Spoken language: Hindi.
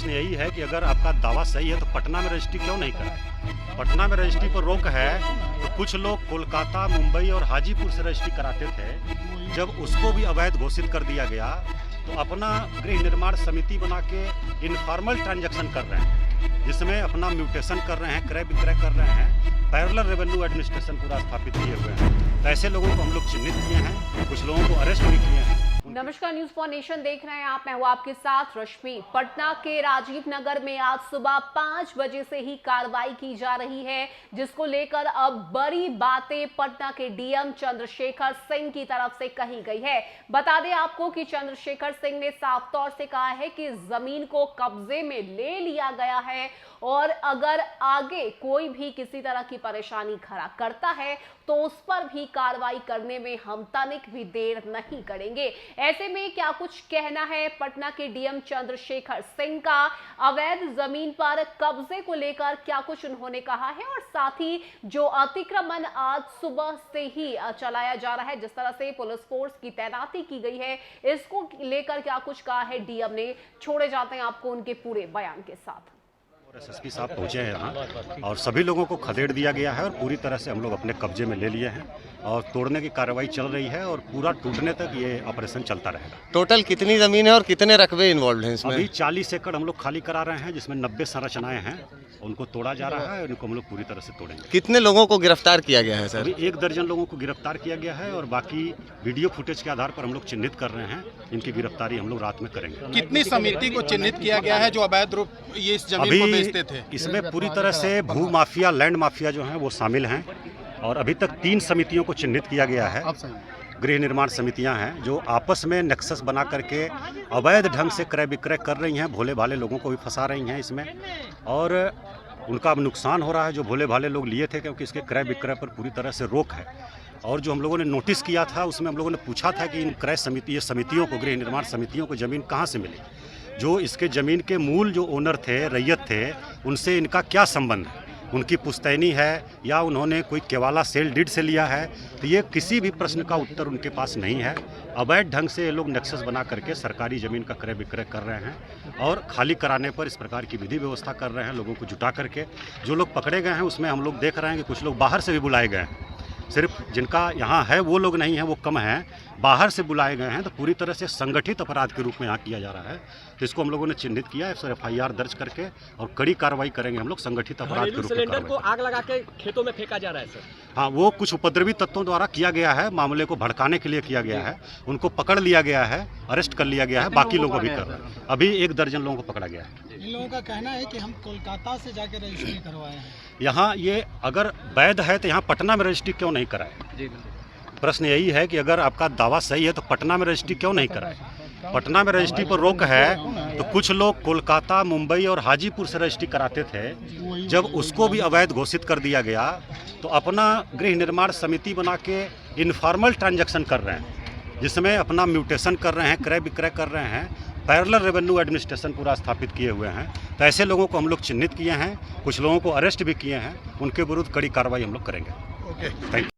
प्रश्न यही है कि अगर आपका दावा सही है तो पटना में रजिस्ट्री क्यों नहीं कराए। पटना में रजिस्ट्री पर रोक है तो कुछ लोग कोलकाता, मुंबई और हाजीपुर से रजिस्ट्री कराते थे। जब उसको भी अवैध घोषित कर दिया गया तो अपना गृह निर्माण समिति बना के इनफॉर्मल ट्रांजैक्शन कर रहे हैं, जिसमें अपना म्यूटेशन कर रहे हैं, क्रय विक्रय कर रहे हैं, पैरेलल रेवेन्यू एडमिनिस्ट्रेशन पूरा स्थापित किए हुए हैं। तो ऐसे लोगों को हम लोग चिन्हित किए हैं, कुछ लोगों को अरेस्ट भी किए हैं। नमस्कार, न्यूज फॉर नेशन देख रहे हैं आप। मैं हूं आपके साथ रश्मि। पटना के राजीव नगर में आज सुबह 5 बजे से ही कार्रवाई की जा रही है, जिसको लेकर अब बड़ी बातें पटना के डीएम चंद्रशेखर सिंह की तरफ से कही गई है। बता दें आपको कि चंद्रशेखर सिंह ने साफ तौर से कहा है कि जमीन को कब्जे में ले लिया गया है और अगर आगे कोई भी किसी तरह की परेशानी खड़ा करता है तो उस पर भी कार्रवाई करने में हम तनिक भी देर नहीं करेंगे। ऐसे में क्या कुछ कहना है पटना के डीएम चंद्रशेखर सिंह का, अवैध जमीन पर कब्जे को लेकर क्या कुछ उन्होंने कहा है, और साथ ही जो अतिक्रमण आज सुबह से ही चलाया जा रहा है, जिस तरह से पुलिस फोर्स की तैनाती की गई है, इसको लेकर क्या कुछ कहा है डीएम ने। छोड़े जाते हैं आपको उनके पूरे बयान के साथ। एसएसपी साहब पहुंचे हैं यहाँ और सभी लोगों को खदेड़ दिया गया है और पूरी तरह से हम लोग अपने कब्जे में ले लिए हैं और तोड़ने की कार्रवाई चल रही है और पूरा टूटने तक ये ऑपरेशन चलता रहेगा। टोटल कितनी जमीन है और कितने रकबे इन्वॉल्व हैं इसमें? अभी 40 एकड़ हम लोग खाली करा रहे हैं, जिसमें 90 संरचनाएं हैं, उनको तोड़ा जा रहा है और इनको हम लोग पूरी तरह से तोड़ेंगे। कितने लोगों को गिरफ्तार किया गया है सर? अभी 1 दर्जन लोगों को गिरफ्तार किया गया है और बाकी वीडियो फुटेज के आधार पर हम लोग चिन्हित कर रहे हैं। इनकी गिरफ्तारी हम लोग रात में करेंगे। कितनी समिति को चिन्हित किया गया है जो अवैध रूप ये इस जमीन को बेचते थे? इसमें पूरी तरह से भू माफिया, लैंड माफिया जो है वो शामिल हैं और अभी तक 3 समितियों को चिन्हित किया गया है। गृह निर्माण समितियां हैं जो आपस में नेक्सस बना करके अवैध ढंग से क्रय विक्रय कर रही हैं, भोले भाले लोगों को भी फंसा रही हैं इसमें, और उनका अब नुकसान हो रहा है जो भोले भाले लोग लिए थे, क्योंकि इसके क्रय विक्रय पर पूरी तरह से रोक है। और जो हम लोगों ने नोटिस किया था उसमें हम लोगों ने पूछा था कि इन क्रय समितियों को, गृह निर्माण समितियों को ज़मीन कहाँ से मिली, जो इसके ज़मीन के मूल जो ओनर थे, रैयत थे, उनसे इनका क्या संबंध है, उनकी पुश्तैनी है या उन्होंने कोई केवाला सेल डीड से लिया है। तो ये किसी भी प्रश्न का उत्तर उनके पास नहीं है। अवैध ढंग से ये लोग नेक्सस बना करके सरकारी ज़मीन का क्रय विक्रय कर रहे हैं और खाली कराने पर इस प्रकार की विधि व्यवस्था कर रहे हैं, लोगों को जुटा करके। जो लोग पकड़े गए हैं उसमें हम लोग देख रहे हैं कि कुछ लोग बाहर से भी बुलाए गए हैं, सिर्फ जिनका यहाँ है वो लोग नहीं हैं, वो कम हैं, बाहर से बुलाए गए हैं। तो पूरी तरह से संगठित अपराध के रूप में यहाँ किया जा रहा है। तो इसको हम लोगों ने चिन्हित किया है, FIR दर्ज करके और कड़ी कार्रवाई करेंगे हम लोग संगठित अपराध के रूप में। सिलेंडर को आग लगा के खेतों में फेंका जा रहा है सर। हाँ, वो कुछ उपद्रवी तत्वों द्वारा किया गया है, मामले को भड़काने के लिए किया गया है। उनको पकड़ लिया गया है, अरेस्ट कर लिया गया है, बाकी लोगों को भी कर रहे हैं। अभी 1 दर्जन लोगों को पकड़ा गया है। इन लोगों का कहना है कि हम कोलकाता से जाकर रजिस्ट्री करवाए हैं। यहाँ ये अगर वैध है तो यहाँ पटना में रजिस्ट्री क्यों नहीं कराए। प्रश्न यही है कि अगर आपका दावा सही है तो पटना में रजिस्ट्री क्यों नहीं कराए। पटना में रजिस्ट्री पर रोक है तो कुछ लोग कोलकाता, मुंबई और हाजीपुर से रजिस्ट्री कराते थे। जब उसको भी अवैध घोषित कर दिया गया तो अपना गृह निर्माण समिति बना के इनफॉर्मल ट्रांजैक्शन कर रहे हैं, जिसमें अपना म्यूटेशन कर रहे हैं, क्रय विक्रय कर रहे हैं, पैरेलल रेवेन्यू एडमिनिस्ट्रेशन पूरा स्थापित किए हुए हैं। तो ऐसे लोगों को हम लोग चिन्हित किए हैं, कुछ लोगों को अरेस्ट भी किए हैं, उनके विरुद्ध कड़ी कार्रवाई हम लोग करेंगे। Thank you.